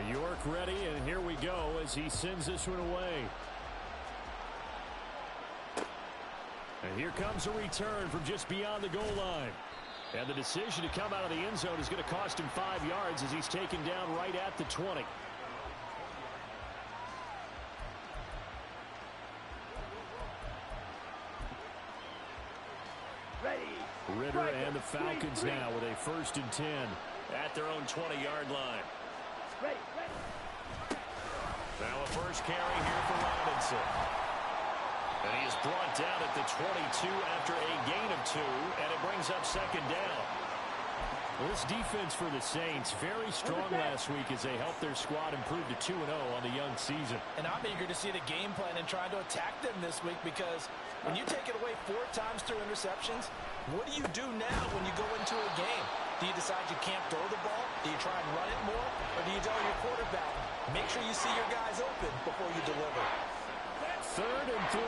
York ready, and here we go as he sends this one away. And here comes a return from just beyond the goal line. And the decision to come out of the end zone is going to cost him 5 yards as he's taken down right at the 20. Ritter and the Falcons now with a 1st and 10 at their own 20-yard line. Now a first carry here for Robinson. And he is brought down at the 22 after a gain of 2, and it brings up 2nd down. Well, this defense for the Saints, very strong last week as they helped their squad improve to 2-0 on the young season. And I'm eager to see the game plan and trying to attack them this week, because when you take it away 4 times through interceptions, what do you do now when you go into a game? Do you decide you can't throw the ball? Do you try and run it more? Or do you tell your quarterback, make sure you see your guys open before you deliver? 3rd and 3.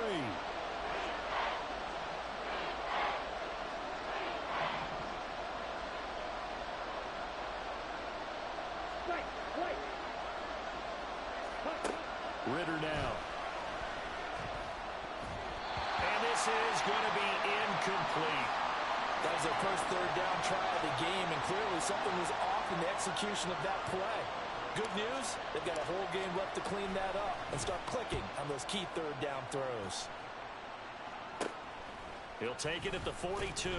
Ritter now. And this is going to be incomplete. That was their first 3rd down try of the game, and clearly something was off in the execution of that play. Good news, they've got a whole game left to clean that up and start clicking on those key 3rd down throws. He'll take it at the 42.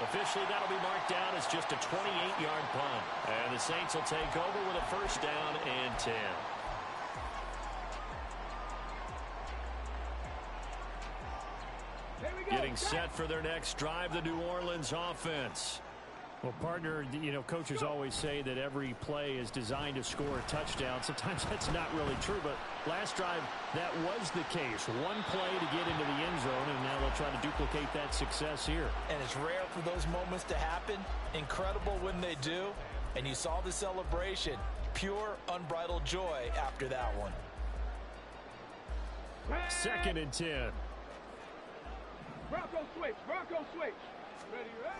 Officially, that'll be marked down as just a 28-yard punt. And the Saints will take over with a 1st down and 10. Getting set for their next drive, the New Orleans offense. Well, partner, you know, coaches always say that every play is designed to score a touchdown. Sometimes that's not really true, but last drive, that was the case. One play to get into the end zone, and now they'll try to duplicate that success here. And it's rare for those moments to happen. Incredible when they do. And you saw the celebration. Pure, unbridled joy after that one. 2nd and 10. Bronco switch. Bronco switch. Ready, ready.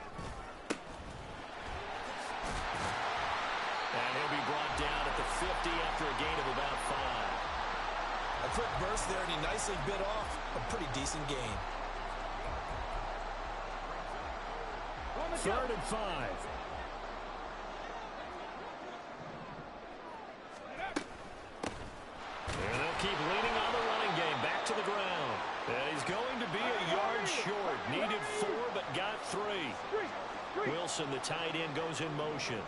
And he'll be brought down at the 50 after a gain of about 5. A quick burst there, and he nicely bit off a pretty decent gain. 3rd and 5. And they'll keep leaning on the running game. Back to the ground. And he's going to be a yard short. Needed 4, but got 3. Wilson, the tight end, goes in motion.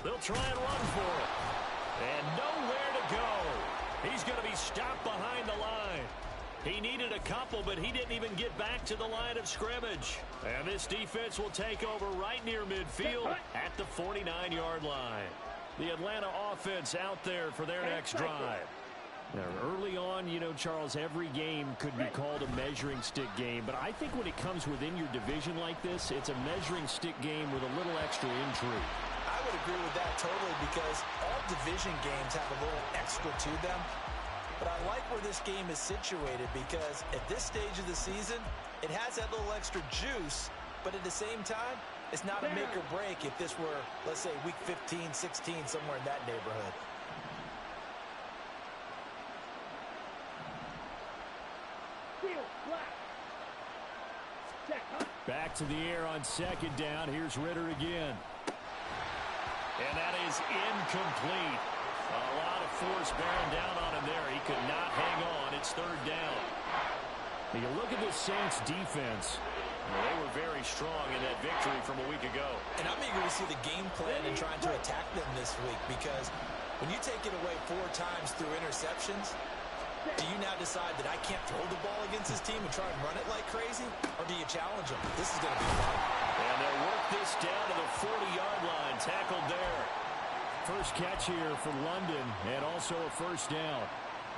They'll try and run for it. And nowhere to go. He's going to be stopped behind the line. He needed a couple, but he didn't even get back to the line of scrimmage. And this defense will take over right near midfield at the 49-yard line. The Atlanta offense out there for their next drive. Now, early on, you know, Charles, every game could be called a measuring stick game. But I think when it comes within your division like this, it's a measuring stick game with a little extra intrigue. I would agree with that totally, because all division games have a little extra to them. But I like where this game is situated, because at this stage of the season, it has that little extra juice. But at the same time, it's not a make or break if this were, let's say, week 15, 16, somewhere in that neighborhood. Back to the air on 2nd down. Here's Ritter again. And that is incomplete. A lot of force bearing down on him there. He could not hang on. It's 3rd down. Now you look at this Saints defense. Well, they were very strong in that victory from a week ago. And I'm eager to see the game plan and trying to attack them this week, because when you take it away 4 times through interceptions, do you now decide that I can't throw the ball against this team and try and run it like crazy? Or do you challenge them? This is going to be fun. And they'll work this down to the 40-yard line. Tackled there. First catch here for London, and also a 1st down.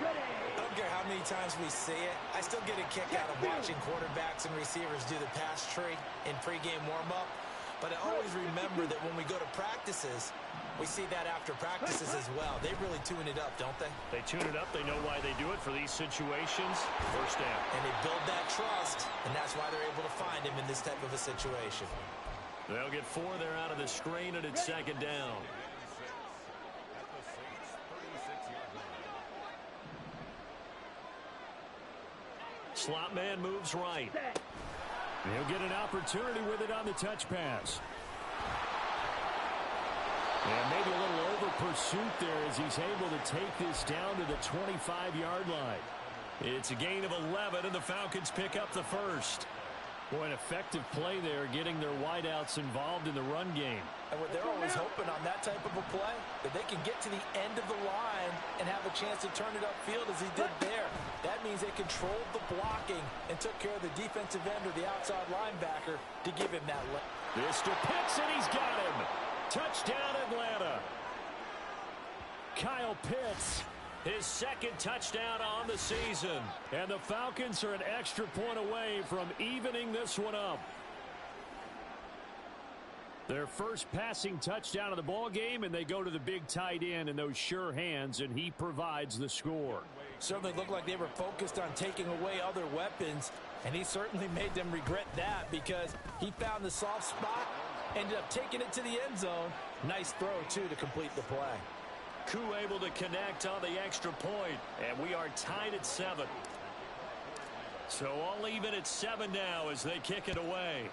I don't care how many times we see it. I still get a kick out of watching quarterbacks and receivers do the pass tree in pregame warm-up. But I always remember that when we go to practices, we see that after practices as well. They really tune it up, don't they? They tune it up. They know why they do it for these situations. 1st down. And they build that trust, and that's why they're able to find him in this type of a situation. They'll get 4 there out of the screen, and it's second down. Slot man moves right. He'll get an opportunity with it on the touch pass. And maybe a little over pursuit there as he's able to take this down to the 25-yard line. It's a gain of 11, and the Falcons pick up the first. Boy, an effective play there, getting their wideouts involved in the run game. And what they're always hoping on that type of a play, that they can get to the end of the line and have a chance to turn it upfield as he did there. That means they controlled the blocking and took care of the defensive end or the outside linebacker to give him that lift. Mr. Pitts, and he's got him. Touchdown, Atlanta. Kyle Pitts, his second touchdown on the season. And the Falcons are an extra point away from evening this one up. Their first passing touchdown of the ball game, and they go to the big tight end in those sure hands, and he provides the score. Certainly looked like they were focused on taking away other weapons, and he certainly made them regret that because he found the soft spot, ended up taking it to the end zone. Nice throw, too, to complete the play. Koo able to connect on the extra point, and we are tied at 7. So all even at 7 now as they kick it away.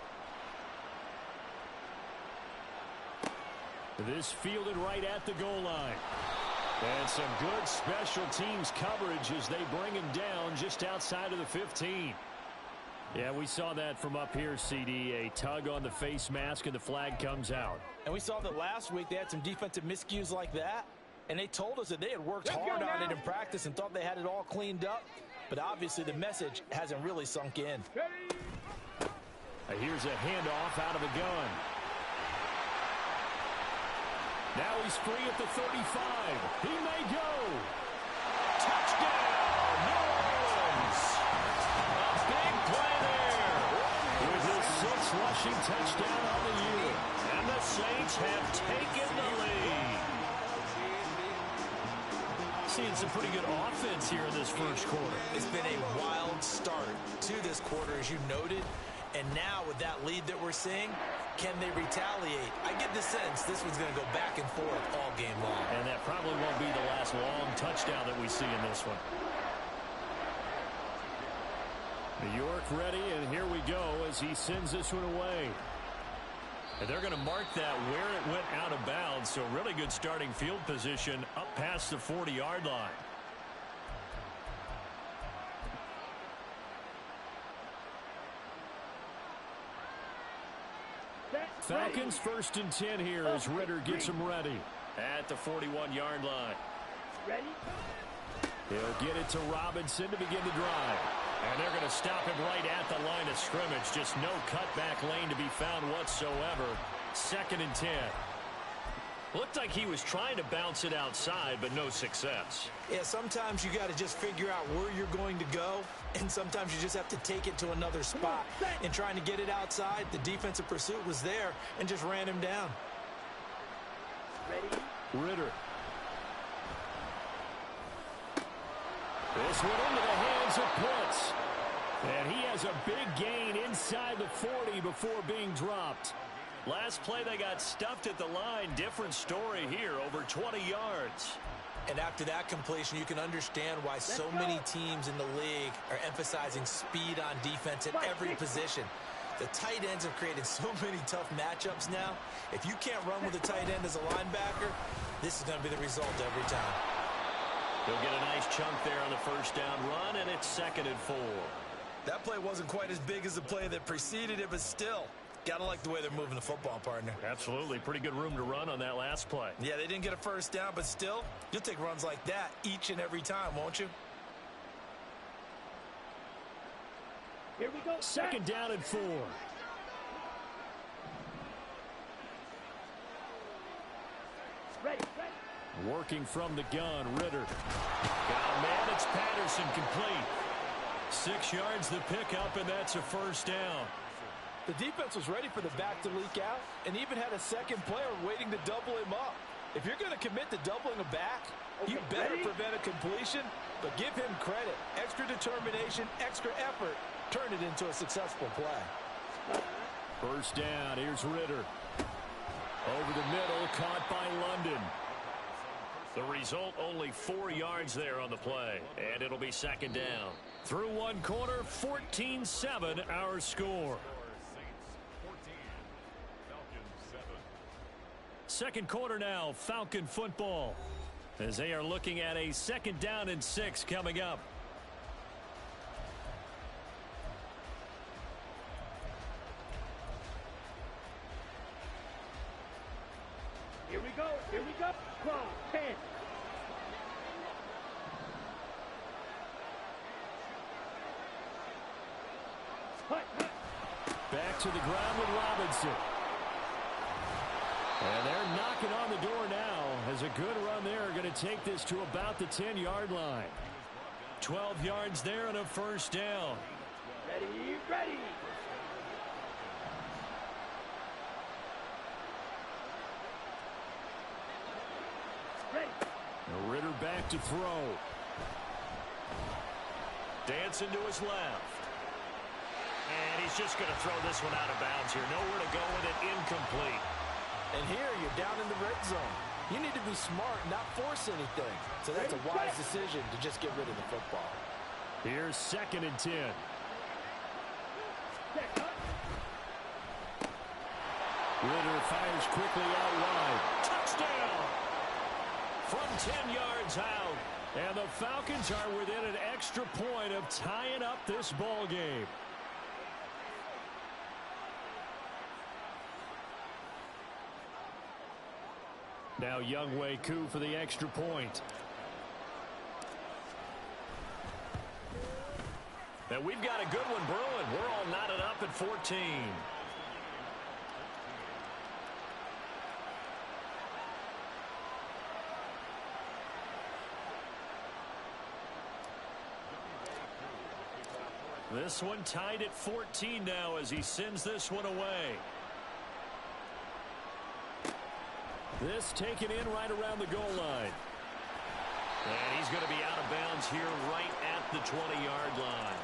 This fielded right at the goal line. And some good special teams coverage as they bring him down just outside of the 15. Yeah, we saw that from up here, CD. A tug on the face mask, and the flag comes out. And we saw that last week they had some defensive miscues like that. And they told us that they had worked hard on it in practice and thought they had it all cleaned up. But obviously the message hasn't really sunk in. Here's a handoff out of the gun. Now he's free at the 35. He may go. Touchdown, New Orleans. A big play there. With his 6th rushing touchdown on the year. And the Saints have taken the lead. Seeing some pretty good offense here in this first quarter. It's been a wild start to this quarter, as you noted. And now with that lead that we're seeing, can they retaliate? I get the sense this one's going to go back and forth all game long. And that probably won't be the last long touchdown that we see in this one. New York ready, and here we go as he sends this one away. And they're going to mark that where it went out of bounds, so really good starting field position up past the 40-yard line. Falcons 1st and 10 here as Ritter gets them ready at the 41-yard line. Ready? He'll get it to Robinson to begin the drive. And they're going to stop him right at the line of scrimmage. Just no cutback lane to be found whatsoever. 2nd and 10. Looked like he was trying to bounce it outside, but no success. Yeah, sometimes you got to just figure out where you're going to go, and sometimes you just have to take it to another spot. And trying to get it outside, the defensive pursuit was there and just ran him down. Ready? Ritter. This one into the hands of Pitts. And he has a big gain inside the 40 before being dropped. Last play they got stuffed at the line. Different story here, over 20 yards. And after that completion, you can understand why so many teams in the league are emphasizing speed on defense at every position. The tight ends have created so many tough matchups now. If you can't run with a tight end as a linebacker, this is going to be the result every time. They'll get a nice chunk there on the first down run, and it's 2nd and 4. That play wasn't quite as big as the play that preceded it, but still, gotta like the way they're moving the football, partner. Absolutely. Pretty good room to run on that last play. Yeah, they didn't get a first down, but still, you'll take runs like that each and every time, won't you? Here we go. 2nd down and 4. Ready. Working from the gun, Ritter. Got a man, it's Patterson, complete. 6 yards the pickup, and that's a first down. The defense was ready for the back to leak out and even had a second player waiting to double him up. If you're going to commit to doubling a back, you better prevent a completion, but give him credit. Extra determination, extra effort, turned it into a successful play. First down, here's Ritter. Over the middle, caught by London. The result, only 4 yards there on the play, and it'll be second down. Through one quarter, 14-7 our score. Second quarter now, Falcon football, as they are looking at a 2nd down and 6 coming up. Here we go. Here we go. 12, 10. Back to the ground with Robinson. And they're knocking on the door now, as a good run there going to take this to about the 10-yard line. 12 yards there and a first down. Ready, ready. Ready. Ritter back to throw. Dancing to his left. And he's just going to throw this one out of bounds here. Nowhere to go with it. Incomplete. And here you're down in the red zone. You need to be smart, not force anything. So that's a wise decision to just get rid of the football. Here's 2nd and 10. Ritter fires quickly out wide. Touchdown! From 10 yards out. And the Falcons are within an extra point of tying up this ball game. Now Younghoe Koo for the extra point. And we've got a good one brewing. We're all knotted up at 14. This one tied at 14 now as he sends this one away. This taken in right around the goal line. And he's going to be out of bounds here right at the 20-yard line.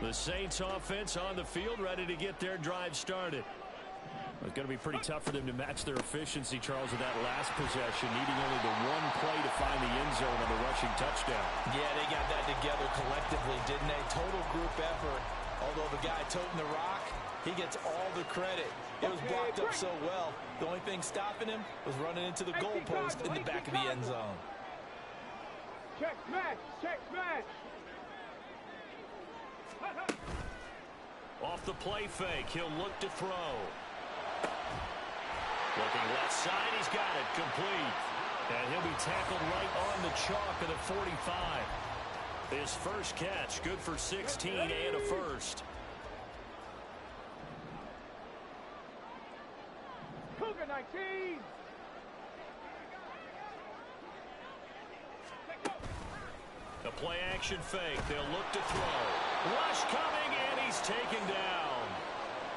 The Saints offense on the field, ready to get their drive started. It's going to be pretty tough for them to match their efficiency, Charles, with that last possession, needing only the one play to find the end zone on the rushing touchdown. Yeah, they got that together collectively, didn't they? Total group effort. Although the guy toting the rock, he gets all the credit. It was blocked up so well. The only thing stopping him was running into the goalpost in the back of the end zone. Check match. Check match. Off the play fake, he'll look to throw. Looking left side, he's got it complete. And he'll be tackled right on the chalk of the 45. His first catch, good for 16 and a first. Cougar 19. A play action fake, they'll look to throw. Rush coming, and he's taken down.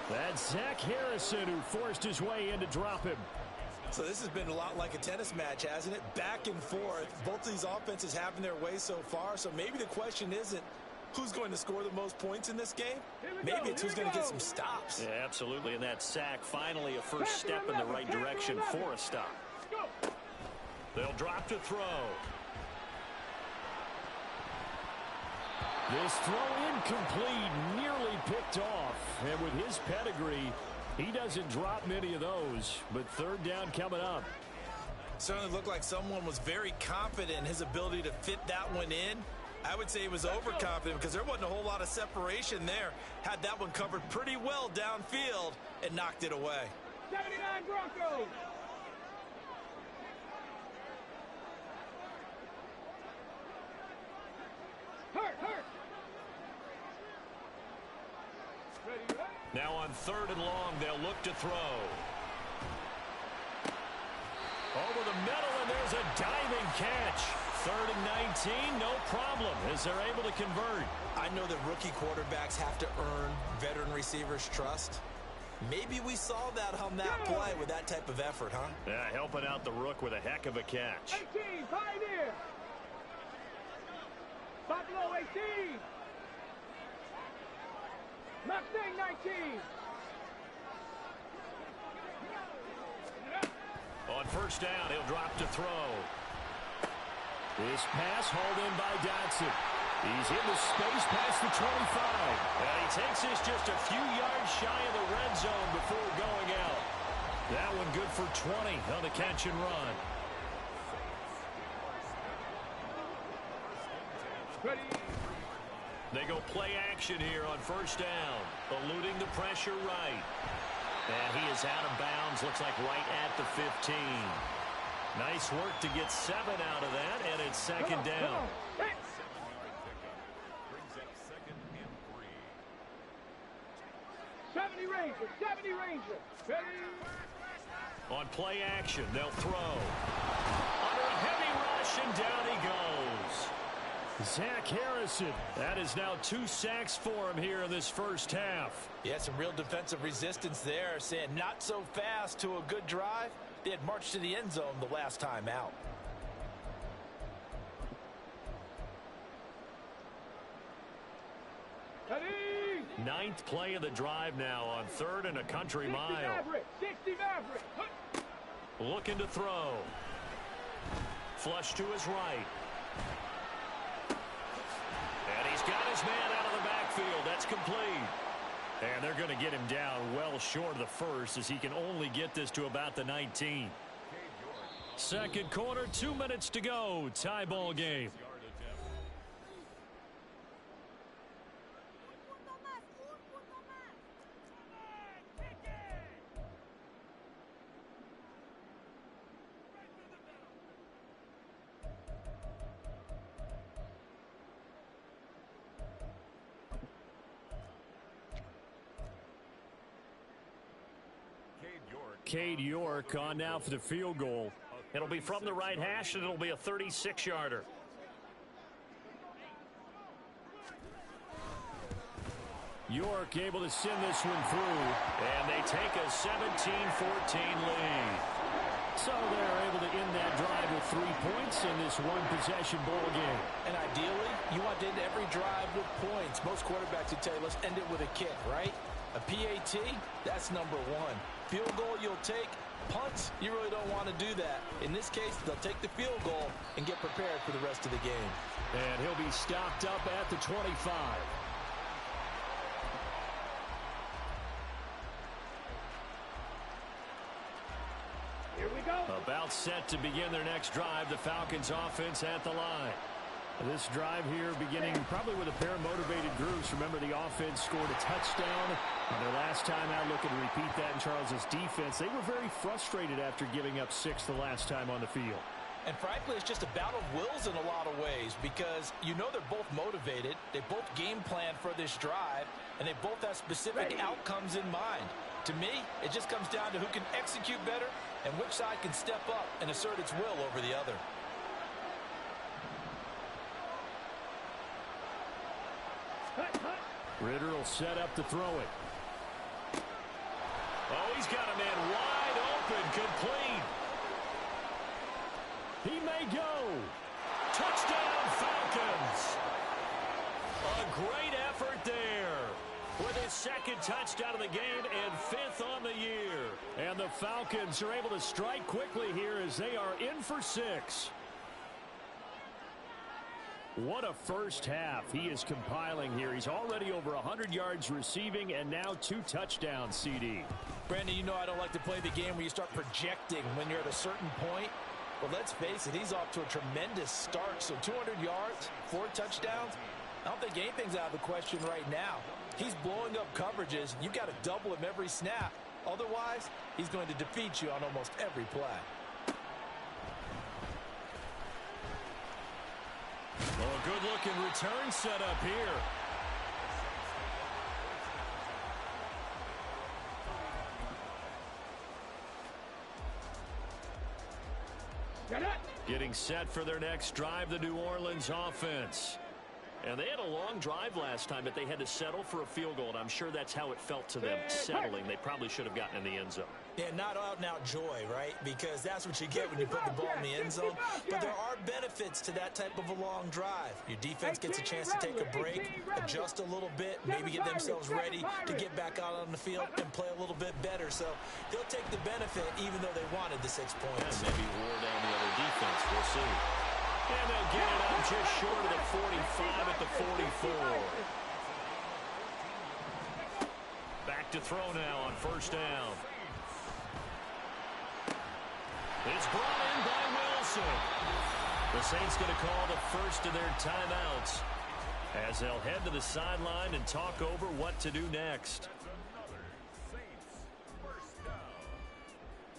That's Zach Harrison who forced his way in to drop him. So this has been a lot like a tennis match, hasn't it? Back and forth. Both of these offenses having their way so far. So maybe the question isn't who's going to score the most points in this game. Maybe it's who's going to get some stops. Yeah, absolutely. And that sack, finally a first step in the right direction for a stop. They'll drop to throw. This throw incomplete, nearly picked off. And with his pedigree, he doesn't drop many of those. But third down coming up. Certainly looked like someone was very confident in his ability to fit that one in. I would say he was overconfident because there wasn't a whole lot of separation there. Had that one covered pretty well downfield and knocked it away. 79 Broncos. Hurt. Now on third and long, they'll look to throw. Over the middle, and there's a diving catch. Third and 19, no problem, as they're able to convert. I know that rookie quarterbacks have to earn veteran receivers' trust. Maybe we saw that on that play with that type of effort, huh? Yeah, helping out the rook with a heck of a catch. 18, Pioneer. Buffalo 18. Mustang 19. On first down, he'll drop to throw. This pass hauled in by Dotson. He's in the space past the 25. And he takes this just a few yards shy of the red zone before going out. That one good for 20 on the catch and run. Ready. They go play action here on first down. Eluding the pressure right. And he is out of bounds, looks like right at the 15. Nice work to get 7 out of that, and it's second down. 70 Ranger, 70 Ranger. Ready. On play action, they'll throw. Under a heavy rush, and down he goes. Zach Harrison. That is now 2 sacks for him here in this first half. Yeah, some real defensive resistance there, saying not so fast to a good drive. They had marched to the end zone the last time out. Ready. 9th play of the drive now on 3rd and a country 60 mile. Maverick, 60 Maverick. Looking to throw. Flush to his right. And he's got his man out of the backfield. That's complete. And they're going to get him down well short of the first, as he can only get this to about the 19. Second quarter, 2 minutes to go. Tie ball game. Cade York on now for the field goal. It'll be from the right hash, and it'll be a 36-yarder. York able to send this one through, and they take a 17-14 lead. So they're able to end that drive with 3 points in this one-possession ball game. And ideally, you want to end every drive with points. Most quarterbacks would tell you, let's end it with a kick, right? A PAT, that's number 1. Field goal you'll take. Punts, you really don't want to do that. In this case, they'll take the field goal and get prepared for the rest of the game. And he'll be stopped up at the 25. Here we go. About set to begin their next drive. The Falcons offense at the line. This drive here beginning probably with a pair of motivated groups. Remember, the offense scored a touchdown on their last time out. Looking to repeat that in Charles's defense. They were very frustrated after giving up 6 the last time on the field. And frankly, it's just a battle of wills in a lot of ways, because you know they're both motivated. They both game plan for this drive, and they both have specific outcomes in mind. To me, it just comes down to who can execute better and which side can step up and assert its will over the other. Ritter will set up to throw it. Oh, he's got a man wide open, complete. He may go. Touchdown, Falcons. A great effort there. With his second touchdown of the game and 5th on the year. And the Falcons are able to strike quickly here as they are in for 6. What a first half he is compiling here. He's already over 100 yards receiving and now 2 touchdowns, CD. Brandon, you know I don't like to play the game where you start projecting when you're at a certain point. But let's face it, he's off to a tremendous start. So 200 yards, 4 touchdowns. I don't think anything's out of the question right now. He's blowing up coverages. You've got to double him every snap. Otherwise, he's going to defeat you on almost every play. Well, a good-looking return set up here. Getting set for their next drive, the New Orleans offense. And they had a long drive last time, but they had to settle for a field goal, and I'm sure that's how it felt to them, settling. They probably should have gotten in the end zone. Yeah, not out-and-out joy, right? Because that's what you get when you put the ball in the end zone. But there are benefits to that type of a long drive. Your defense gets a chance to take a break, adjust a little bit, maybe get themselves ready to get back out on the field and play a little bit better. So they'll take the benefit even though they wanted the 6 points. And maybe wore down the other defense. We'll see. And they'll get it up just short of the 45 at the 44. Back to throw now on first down. It's brought in by Wilson. The Saints going to call the first of their timeouts as they'll head to the sideline and talk over what to do next.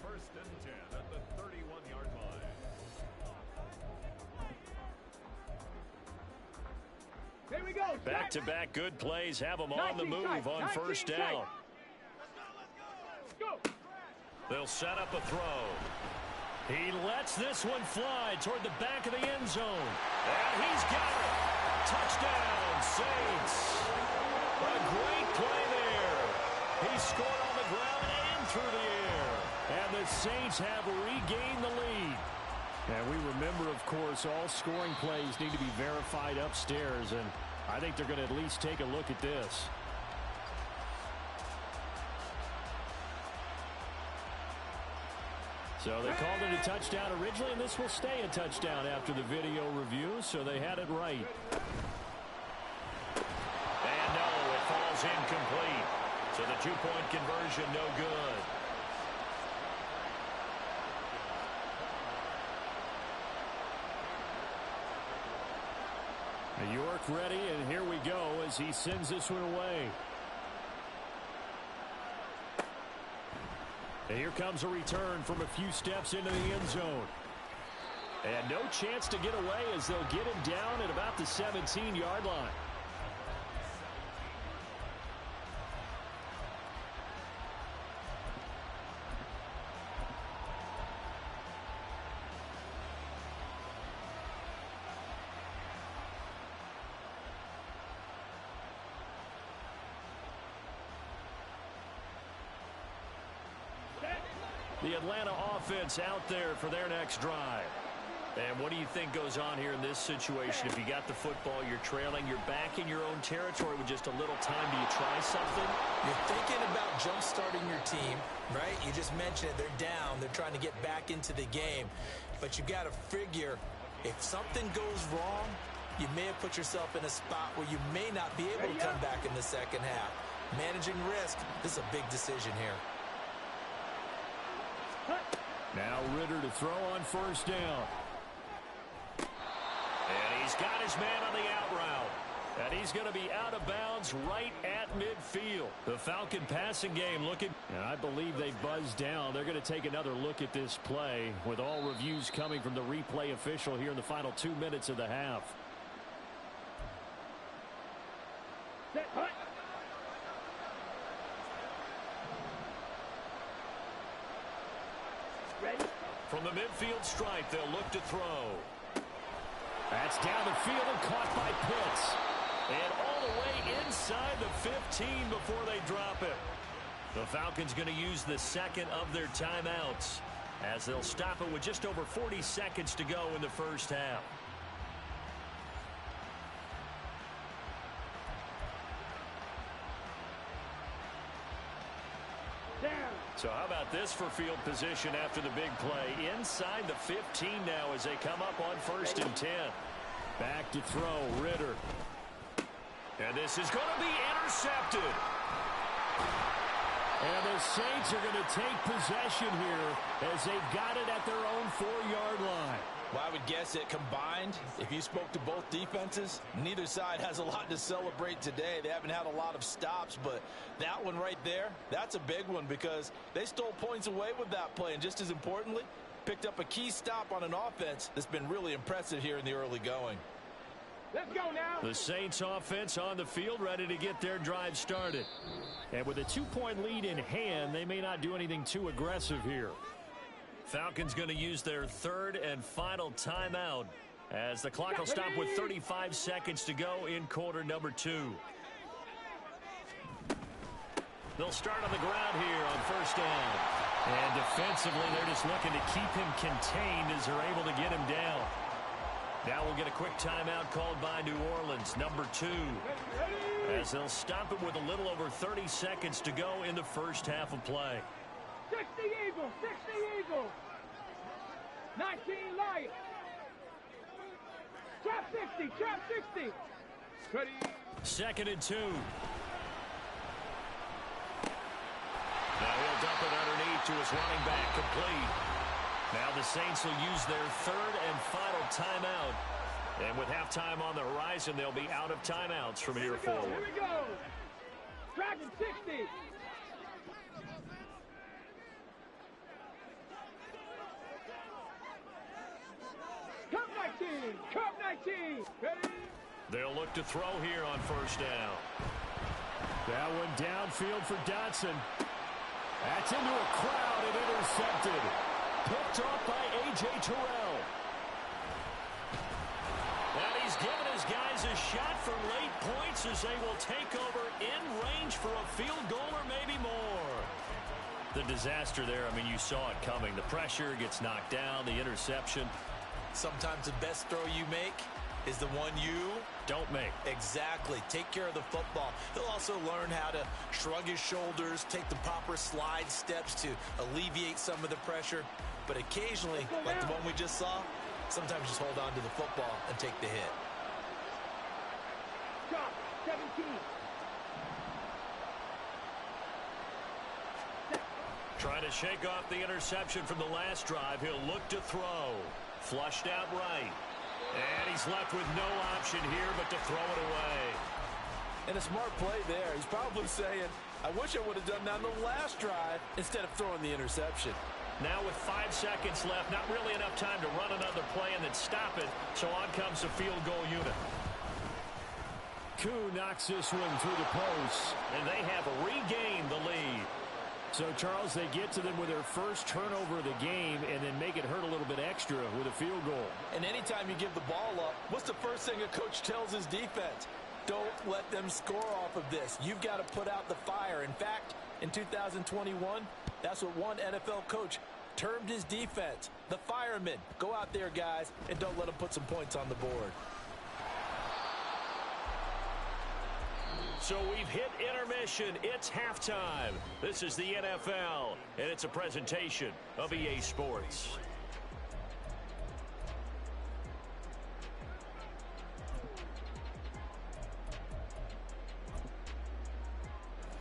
First and 10 at the 31-yard line. Here we go. Back-to-back good plays have them on the move on first down. Go. They'll set up a throw. He lets this one fly toward the back of the end zone. And he's got it. Touchdown, Saints. A great play there. He scored on the ground and through the air. And the Saints have regained the lead. And we remember, of course, all scoring plays need to be verified upstairs. And I think they're going to at least take a look at this. So they called it a touchdown originally, and this will stay a touchdown after the video review, so they had it right. And no, it falls incomplete. So the two-point conversion, no good. York ready, and here we go as he sends this one away. And here comes a return from a few steps into the end zone. And no chance to get away as they'll get him down at about the 17-yard line. The Atlanta offense out there for their next drive. And what do you think goes on here in this situation? If you got the football, you're trailing, you're back in your own territory with just a little time. Do you try something? You're thinking about jump-starting your team, right? You just mentioned it. They're down. They're trying to get back into the game. But you got to figure if something goes wrong, you may have put yourself in a spot where you may not be able to come back in the second half. Managing risk, this is a big decision here. Now Ritter to throw on first down. And he's got his man on the out route. And he's going to be out of bounds right at midfield. The Falcon passing game looking. And I believe they buzzed down. They're going to take another look at this play with all reviews coming from the replay official here in the final 2 minutes of the half. Set, hut. Ready? From the midfield stripe, they'll look to throw. That's down the field and caught by Pitts. And all the way inside the 15 before they drop it. The Falcons going to use the second of their timeouts as they'll stop it with just over 40 seconds to go in the first half. So how about this for field position after the big play? Inside the 15 now as they come up on first and 10. Back to throw, Ritter. And this is going to be intercepted. And the Saints are going to take possession here as they've got it at their own 4-yard line. Well, I would guess it combined, if you spoke to both defenses, neither side has a lot to celebrate today. They haven't had a lot of stops, but that one right there, that's a big one because they stole points away with that play. And just as importantly, picked up a key stop on an offense that's been really impressive here in the early going. Let's go now. The Saints offense on the field ready to get their drive started. And with a 2-point lead in hand, they may not do anything too aggressive here. Falcons going to use their third and final timeout as the clock will stop with 35 seconds to go in quarter number 2. They'll start on the ground here on first down. And defensively, they're just looking to keep him contained as they're able to get him down. Now we'll get a quick timeout called by New Orleans, number 2. As they'll stop it with a little over 30 seconds to go in the first half of play. 60 Eagles, 60 Eagles. 19 Lions. Trap 60, trap 60. Ready. 2nd and 2. Now he'll dump it underneath to his running back, complete. Now the Saints will use their 3rd and final timeout. And with halftime on the horizon, they'll be out of timeouts from here forward. Here we go. Dragon 60. Cup 19, Cup 19. Ready? They'll look to throw here on first down. That one downfield for Dotson. That's into a crowd and intercepted. Picked off by A.J. Terrell. And he's given his guys a shot for late points as they will take over in range for a field goal or maybe more. The disaster there, I mean, you saw it coming. The pressure gets knocked down, the interception. Sometimes the best throw you make is the one you don't make. Exactly. Take care of the football. He'll also learn how to shrug his shoulders, take the proper slide steps to alleviate some of the pressure. But occasionally, like the one we just saw, sometimes just hold on to the football and take the hit. Drop 17. Trying to shake off the interception from the last drive. He'll look to throw. Flushed out right. And he's left with no option here but to throw it away. And a smart play there. He's probably saying, I wish I would have done that on the last drive instead of throwing the interception. Now with 5 seconds left, not really enough time to run another play and then stop it. So on comes the field goal unit. Koo knocks this one through the post. And they have regained the lead. So, Charles, they get to them with their first turnover of the game and then make it hurt a little bit extra with a field goal. And anytime you give the ball up, what's the first thing a coach tells his defense? Don't let them score off of this. You've got to put out the fire. In fact, in 2021, that's what one NFL coach termed his defense, the firemen. Go out there, guys, and don't let them put some points on the board. So we've hit intermission. It's halftime. This is the NFL, and it's a presentation of EA Sports.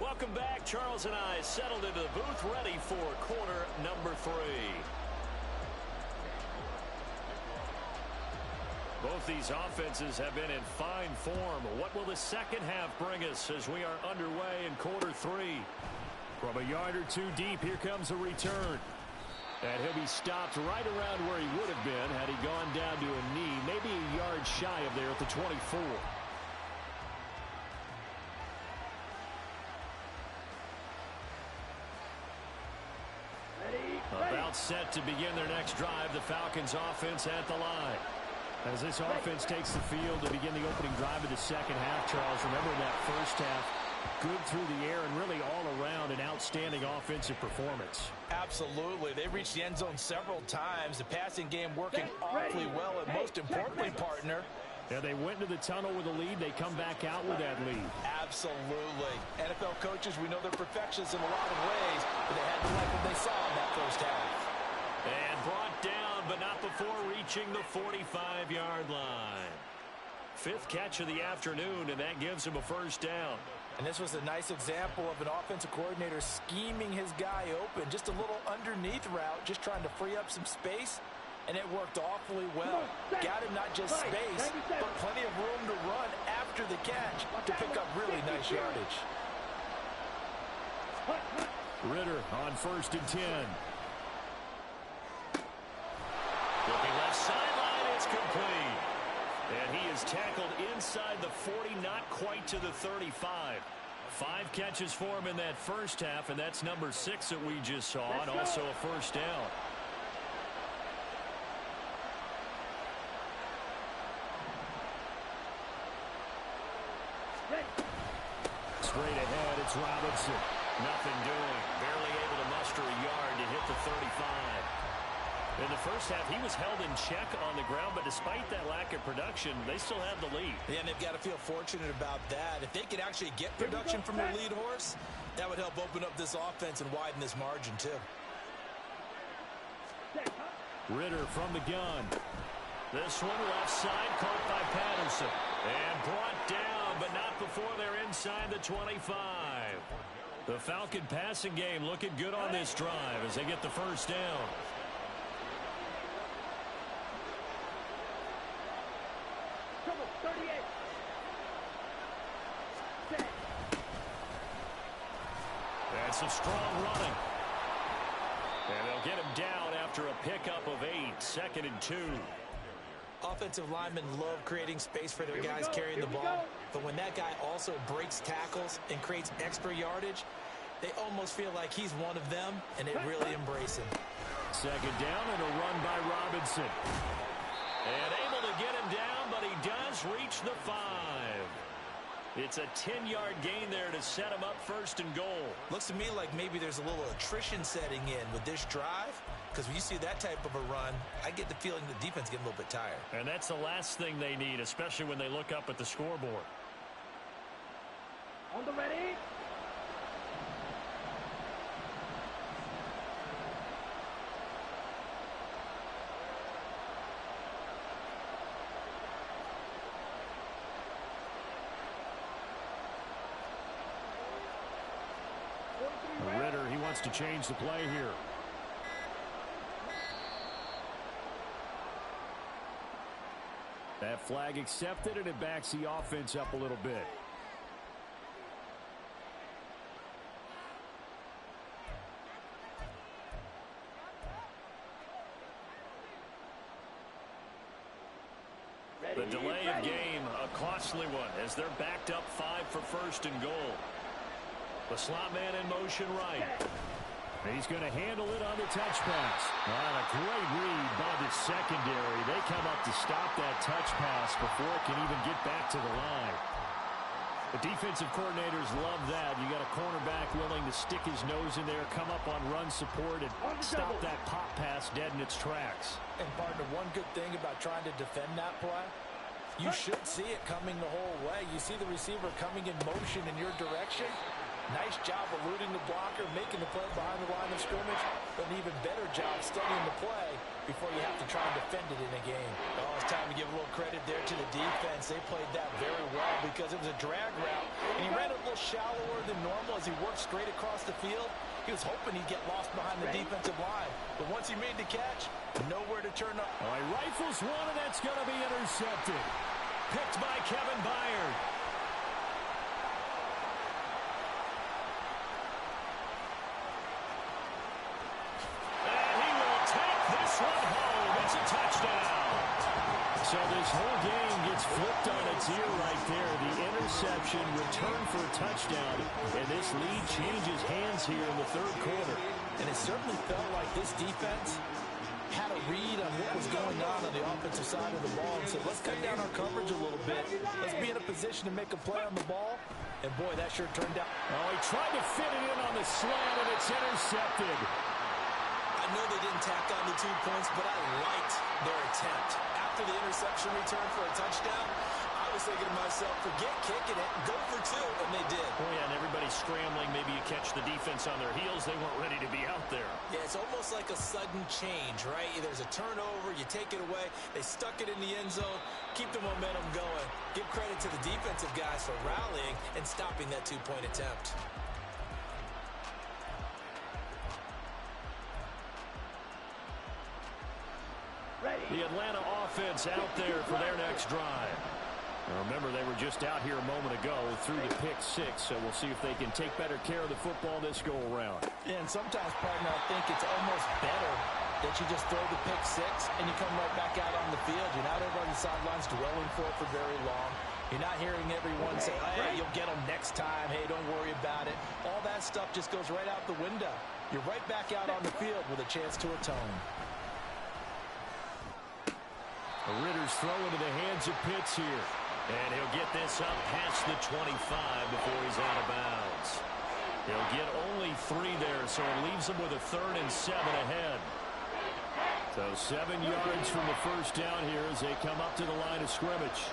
Welcome back. Charles and I settled into the booth, ready for quarter number 3. Both these offenses have been in fine form. What will the second half bring us as we are underway in quarter 3? From a yard or two deep, here comes a return. And he'll be stopped right around where he would have been had he gone down to a knee, maybe a yard shy of there at the 24. About set to begin their next drive, the Falcons offense at the line. As this offense takes the field to begin the opening drive of the second half, Charles, remember in that first half, good through the air and really all around an outstanding offensive performance. Absolutely. They reached the end zone several times. The passing game working awfully well, and most importantly, partner, yeah, they went into the tunnel with a lead. They come back out with that lead. Absolutely. NFL coaches, we know they're perfectionists in a lot of ways, but they had to like what they saw in that first half. And brought down, but not before reaching the 45-yard line. 5th catch of the afternoon, and that gives him a first down. And this was a nice example of an offensive coordinator scheming his guy open. Just a little underneath route, just trying to free up some space, and it worked awfully well. Got him not just space, but plenty of room to run after the catch to pick up really nice yardage. Ritter on 1st and 10. Looking left sideline, it's complete. And he is tackled inside the 40, not quite to the 35. 5 catches for him in that first half, and that's number 6 that we just saw, and also a first down. Straight ahead, it's Robinson. Nothing doing. Barely able to muster a yard to hit the 35. In the first half, he was held in check on the ground, but despite that lack of production, they still have the lead. Yeah, and they've got to feel fortunate about that. If they could actually get production from their lead horse, that would help open up this offense and widen this margin, too. Ritter from the gun. This one left side, caught by Patterson. And brought down, but not before they're inside the 25. The Falcon passing game looking good on this drive as they get the first down. That's some strong running. And they'll get him down after a pickup of 8, 2nd and 2. Offensive linemen love creating space for their guys carrying the ball, but when that guy also breaks tackles and creates extra yardage, they almost feel like he's one of them, and they really embrace him. 2nd down and a run by Robinson. And able to get him down, but he does reach the 5. It's a 10-yard gain there to set him up 1st and goal. Looks to me like maybe there's a little attrition setting in with this drive, because when you see that type of a run, I get the feeling the defense getting a little bit tired. And that's the last thing they need, especially when they look up at the scoreboard. On the ready. Ritter, he wants to change the play here. That flag accepted, and it backs the offense up a little bit. The delay of game, a costly one, as they're backed up 5 for 1st and goal. The slot man in motion right. He's going to handle it on the touch pass. And a great read by the secondary. They come up to stop that touch pass before it can even get back to the line. The defensive coordinators love that. You got a cornerback willing to stick his nose in there, come up on run support, and stop that pop pass dead in its tracks. And partner, one good thing about trying to defend that play, you should see it coming the whole way. You see the receiver coming in motion in your direction. Nice job eluding the blocker, making the play behind the line of scrimmage, but an even better job studying the play before you have to try and defend it in a game. Oh, it's time to give a little credit there to the defense. They played that very well because it was a drag route, and he ran a little shallower than normal as he worked straight across the field. He was hoping he'd get lost behind the defensive line, but once he made the catch, nowhere to turn up. All right, rifles one, and that's going to be intercepted. Picked by Kevin Byard. So this whole game gets flipped on its ear right there. The interception, return for a touchdown, and this lead changes hands here in the 3rd quarter. And it certainly felt like this defense had a read on what was going on the offensive side of the ball and said, let's cut down our coverage a little bit. Let's be in a position to make a play on the ball. And, boy, that sure turned out. Oh, he tried to fit it in on the slant, and it's intercepted. I know they didn't tack on the 2 points, but I liked their attempt. After the interception return for a touchdown, I was thinking to myself, forget kicking it, go for 2, and they did. Oh, yeah, and everybody's scrambling. Maybe you catch the defense on their heels. They weren't ready to be out there. Yeah, it's almost like a sudden change, right? There's a turnover, you take it away, they stuck it in the end zone, keep the momentum going. Give credit to the defensive guys for rallying and stopping that 2-point attempt. The Atlanta offense out there for their next drive. Now remember, they were just out here a moment ago through the pick 6, so we'll see if they can take better care of the football this go-around. Yeah, and sometimes, partner, I think it's almost better that you just throw the pick 6 and you come right back out on the field. You're not over on the sidelines dwelling for it for very long. You're not hearing everyone say, hey, you'll get them next time. Hey, don't worry about it. All that stuff just goes right out the window. You're right back out on the field with a chance to atone. The Ritter's throw into the hands of Pitts here. And he'll get this up past the 25 before he's out of bounds. He'll get only 3 there, so it leaves him with a 3rd and 7 ahead. So 7 yards from the first down here as they come up to the line of scrimmage.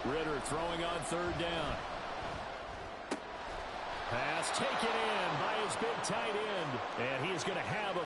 Ridder throwing on 3rd down. Pass taken in by his big tight end. And he is going to have a